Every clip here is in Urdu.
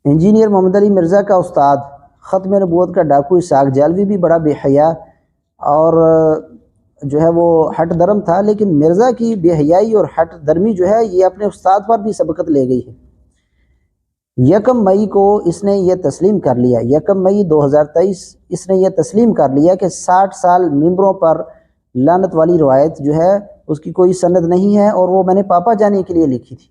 انجینئر محمد علی مرزا کا استاد ختم نبوت کا ڈاکو اسحاق جالوی بھی بڑا بے حیا اور جو ہے وہ ہٹ درم تھا، لیکن مرزا کی بے حیائی اور ہٹ درمی جو ہے یہ اپنے استاد پر بھی سبقت لے گئی ہے۔ 1 مئی کو اس نے یہ تسلیم کر لیا، 1 مئی 2023 اس نے یہ تسلیم کر لیا کہ 60 سال ممبروں پر لعنت والی روایت جو ہے اس کی کوئی سند نہیں ہے، اور وہ میں نے پاپا جانی کے لیے لکھی تھی،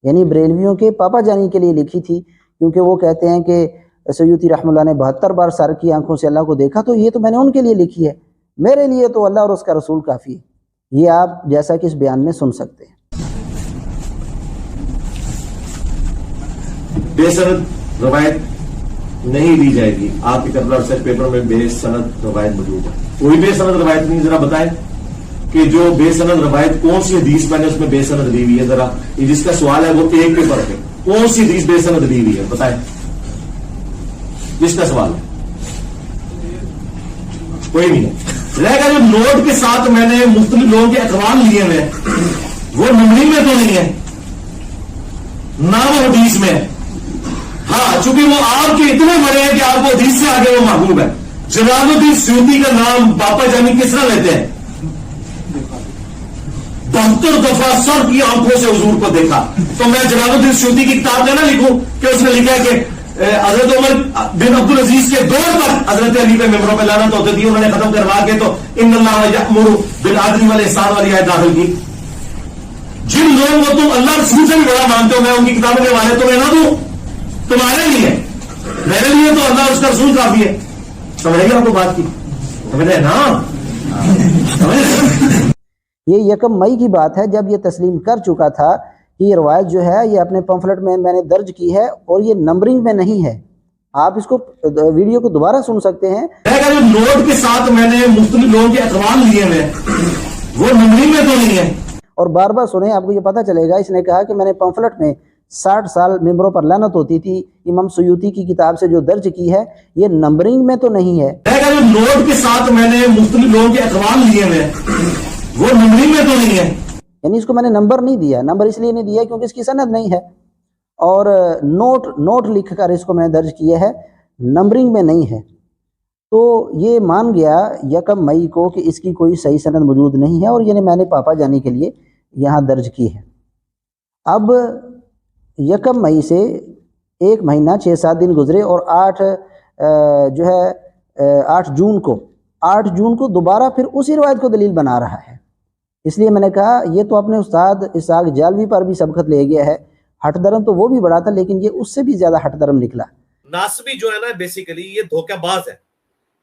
یعنی بریلویوں کے پاپا جانی کے لیے لکھی تھی، کیونکہ وہ کہتے ہیں کہ سیوطی رحمہ اللہ نے 72 بار سر کی آنکھوں سے اللہ کو دیکھا، تو یہ تو میں نے ان کے لیے لکھی ہے، میرے لیے تو اللہ اور اس کا رسول کافی ہے۔ یہ آپ جیسا کہ اس بیان میں سن سکتے ہیں۔ بے سند روایت نہیں دی جائے گی، آپ کے کربلا ریسرچ پیپر میں بے سند روایت موجود ہے، کوئی بے سند روایت نہیں۔ ذرا بتائیں کہ جو بے سند روایت کون سی حدیث میں نے اس میں بے سند دی ہوئی ہے، ذرا یہ جس کا سوال ہے وہ ایک پیپر پہ کون سی حدیث بے سند دی ہوئی ہے بتائیں، جس کا سوال ہے کوئی نہیں ہے۔ رہ گا جو نوٹ کے ساتھ میں نے مختلف لوگوں کے اقوال لیے ہیں وہ نمبرنگ میں تو نہیں ہے نہ وہ حدیث میں ہے، ہاں چونکہ وہ آپ کے اتنے بڑے ہیں کہ آپ کو حدیث سے آگے وہ محبوب ہے۔ جلال الدین سیوطی کا نام باپا جانی کس طرح لیتے ہیں؟ 72 دفعہ سر کی آنکھوں سے حضور کو دیکھا، تو میں جلال الدین سیوطی کی کتاب میں نہ لکھوں کہ اس نے لکھا کہ حضرت عمر بن عبدالعزیز کے دور پر حضرت علی پہ ممبروں پہ لعنت ہوتی تھی، انہوں نے ختم کروا کے تو ان اللہ یأمر بالعدل والاحسان والی آیت داخل کی۔ جن لوگوں کو تم اللہ رسول سے بھی بڑا مانتے ہو میں ان کی کتابوں کے حوالے تمہیں نہ دوں، تمہارے لیے میرے لیے تو اللہ اس کا رسول کافی ہے۔ سمجھ گئے آپ کو بات کی؟ سمجھ رہے نا؟ یہ 1 مئی کی بات ہے جب یہ تسلیم کر چکا تھا کہ یہ روایت جو ہے یہ اپنے پمفلٹ میں نے درج کی ہے اور یہ نمبرنگ میں نہیں ہے۔ آپ اس کو ویڈیو کو دوبارہ سن سکتے ہیں۔ جو نوٹ کے ساتھ میں نے مختلف لوگوں کے اقوال لیے ہیں وہ نمبرنگ میں تو نہیں ہے، اور بار بار سنیں، آپ کو یہ پتہ چلے گا۔ اس نے کہا کہ میں نے پمفلٹ میں 60 سال ممبروں پر لعنت ہوتی تھی، امام سیوطی کی کتاب سے جو درج کی ہے یہ نمبرنگ میں تو نہیں ہے۔ جو نوٹ کے ساتھ میں نے مختلف لوگوں کے اقوال لیے ہیں وہ نمبرنگ میں تو نہیں ہے، یعنی اس کو میں نے نمبر نہیں دیا، نمبر اس لیے نہیں دیا کیونکہ اس کی سند نہیں ہے، اور نوٹ لکھ کر اس کو میں نے درج کیا ہے، نمبرنگ میں نہیں ہے۔ تو یہ مان گیا 1 مئی کو کہ اس کی کوئی صحیح سند موجود نہیں ہے، اور یہ میں نے پاپا جانی کے لیے یہاں درج کی ہے۔ اب 1 مئی سے 1 مہینہ 6-7 دن گزرے، اور 8 جون کو دوبارہ پھر اسی روایت کو دلیل بنا رہا ہے۔ اس لیے میں نے کہا یہ تو اپنے استاد اسحاق جالوی پر بھی سبقت لے گیا ہے۔ ہٹ درم تو وہ بھی بڑا تھا، لیکن یہ اس سے بھی زیادہ ہٹ درم نکلا۔ ناصبی جو ہے نا بیسیکلی یہ دھوکہ باز ہے،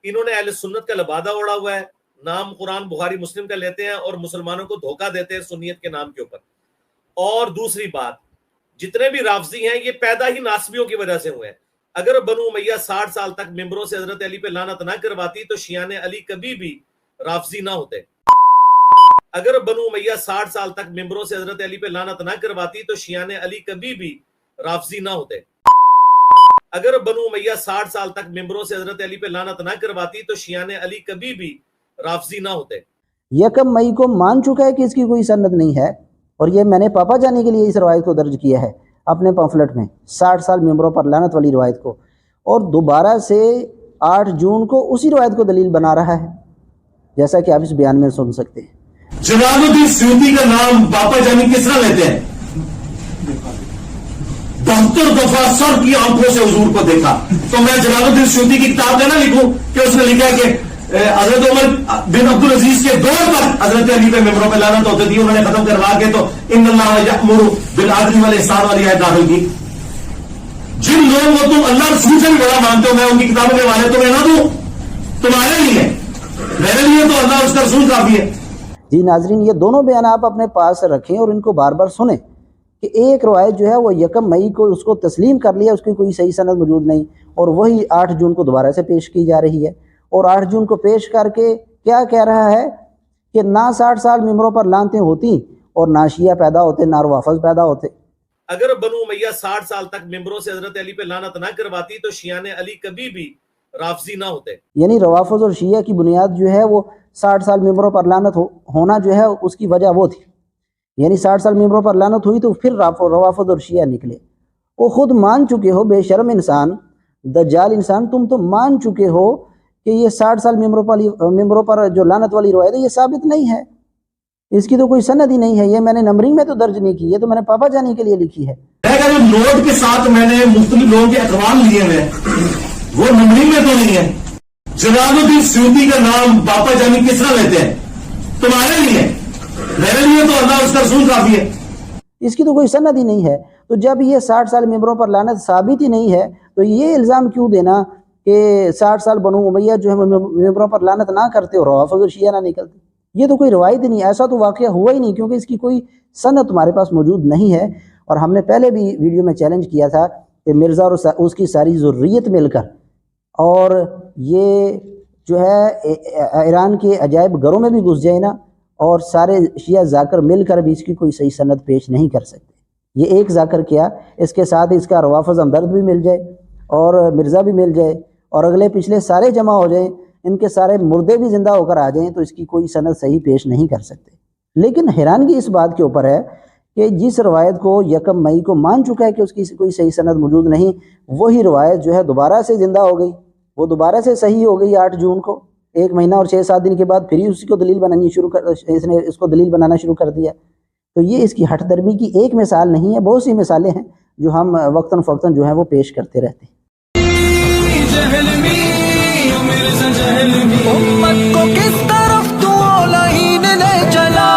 انہوں نے اہل سنت کا لبادہ اوڑا ہوا ہے، نام قرآن بخاری مسلم کا لیتے ہیں اور مسلمانوں کو دھوکہ دیتے ہیں سنیت کے نام کے اوپر۔ اور دوسری بات، جتنے بھی رافضی ہیں یہ پیدا ہی ناصبیوں کی وجہ سے ہوئے ہیں۔ اگر بنو امیہ 60 سال تک ممبروں سے حضرت علی پہ لعنت نہ کرواتی تو شیعان علی کبھی بھی رافضی نہ ہوتے۔ اگر بنو امیہ 60 سال تک ممبروں سے حضرت علی پہ لعنت نہ کرواتی تو شیعان علی کبھی بھی رافضی نہ ہوتے۔ اگر بنو امیہ 60 سال تک ممبروں سے حضرت علی پہ لعنت نہ کرواتی تو شیعان علی کبھی بھی رافضی نہ ہوتے۔ 1 مئی کو مان چکا ہے کہ اس کی کوئی سند نہیں ہے، اور یہ میں نے پاپا جانے کے لیے اس روایت کو درج کیا ہے اپنے پمفلٹ میں، 60 سال ممبروں پر لعنت والی روایت کو، اور دوبارہ سے 8 جون کو اسی روایت کو دلیل بنا رہا ہے، جیسا کہ آپ اس بیان میں سن سکتے ہیں۔ جلال الدین سیوطی کا نام باپا جانی کس طرح لیتے ہیں؟ 72 دفعہ سر کی آنکھوں سے حضور کو دیکھا، تو میں جلال الدین سیوطی کی کتاب میں نہ لکھوں کہ اس نے لکھا کہ حضرت عمر بن عبدالعزیز کے دور پر حضرت علی پہ ممبروں پہ لعنت ہوتی تھی، انہوں نے ختم کروا کے تو ان اللہ یأمر بالعدل والاحسان والی آیت داخل کی۔ جن لوگوں کو تم اللہ رسول سے بھی بڑا مانتے ہو میں ان کی کتابوں کے حوالے تمہیں نہ دوں، تمہارے لیے میرے لیے تو اللہ اس کا رسول کافی ہے۔ جی ناظرین، یہ دونوں بیان آپ اپنے پاس رکھیں اور ان کو بار بار سنیں کہ ایک روایت جو ہے وہ 1 مئی کو اس کو تسلیم کر لیا، اس کی کوئی صحیح سند موجود نہیں، اور وہی 8 جون کو دوبارہ سے پیش کی جا رہی ہے، اور 8 جون کو پیش کر کے کیا کہہ رہا ہے کہ نہ 60 سال ممبروں پر لعنتیں ہوتی اور نہ شیعہ پیدا ہوتے، نہ روافض پیدا ہوتے۔ اگر بنو امیہ 60 سال تک ممبروں سے حضرت علی پہ لعنت نہ کرواتی تو شیعان علی کبھی بھی رافضی نہ ہوتے۔ یعنی روافض اور شیعہ کی بنیاد جو ہے وہ 60 سال ممبروں پر لعنت ہونا جو ہے اس کی وجہ وہ تھی، یعنی 60 سال ممبروں پر لعنت ہوئی تو پھر روافض اور شیعہ نکلے، وہ خود مان چکے ہو، بے شرم انسان، دجال انسان، تم تو مان چکے ہو کہ یہ 60 سال ممبروں پر جو لعنت والی روایت ہے یہ ثابت نہیں ہے، اس کی تو کوئی سند ہی نہیں ہے، یہ میں نے نمبرنگ میں تو درج نہیں کی، یہ تو میں نے پاپا جانی کے لیے لکھی ہے۔ جو نوٹ کے ساتھ میں نے مختلف لوگوں کے اقوال لیے ہوئے وہ نمبرنگ میں تو نہیں ہے۔ جلال الدین سیوطی کا نام پاپا جانی کس طرح لیتے ہیں؟ تمہارے لیے، میرے لیے تو اللہ اس کا رسول کافی ہے۔ اس کی تو کوئی سند ہی نہیں ہے، تو جب یہ 60 سال ممبروں پر لعنت ثابت ہی نہیں ہے تو یہ الزام کیوں دینا کہ 60 سال بنو امیہ جو ہے ممبروں پر لعنت نہ کرتے اور روافض اور شیعہ نہ نکلتے؟ یہ تو کوئی روایت ہی نہیں، ایسا تو واقعہ ہوا ہی نہیں، کیونکہ اس کی کوئی سند تمہارے پاس موجود نہیں ہے۔ اور ہم نے پہلے بھی ویڈیو میں چیلنج کیا تھا کہ مرزا اور اس کی ساری ذریت مل کر اور یہ جو ہے ایران کے عجائب گھروں میں بھی گھس جائے نا، اور سارے شیعہ ذاکر مل کر بھی اس کی کوئی صحیح سند پیش نہیں کر سکتے۔ یہ ایک ذاکر کیا، اس کے ساتھ اس کا روافض ہمدرد بھی مل جائے اور مرزا بھی مل جائے اور اگلے پچھلے سارے جمع ہو جائیں، ان کے سارے مردے بھی زندہ ہو کر آ جائیں، تو اس کی کوئی سند صحیح پیش نہیں کر سکتے۔ لیکن حیرانگی اس بات کے اوپر ہے کہ جس روایت کو 1 مئی کو مان چکا ہے کہ اس کی کوئی صحیح سند موجود نہیں، وہی روایت جو ہے دوبارہ سے زندہ ہو گئی، وہ دوبارہ سے صحیح ہو گئی 8 جون کو، 1 مہینہ اور 6-7 دن کے بعد پھر اسی کو دلیل بنانی اس نے اس کو دلیل بنانا شروع کر دیا۔ تو یہ اس کی ہٹ درمی کی ایک مثال نہیں ہے، بہت سی مثالیں ہیں جو ہم وقتاً فوقتاً جو ہیں وہ پیش کرتے رہتے ہیں۔ امت کو کس طرف تو لہین لے چلا،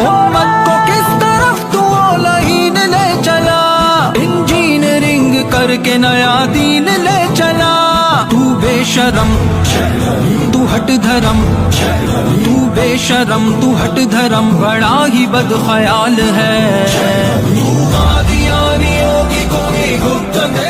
امت کو کس طرف تو لہین لے چلا، انجینئرنگ کر کے نیا دین لے چلا، تو بے شرم تو ہٹ دھرم، تو بے شرم تو ہٹ دھرم، بڑا ہی بد خیال ہے، قادیانیوں کی کوئی گفتگو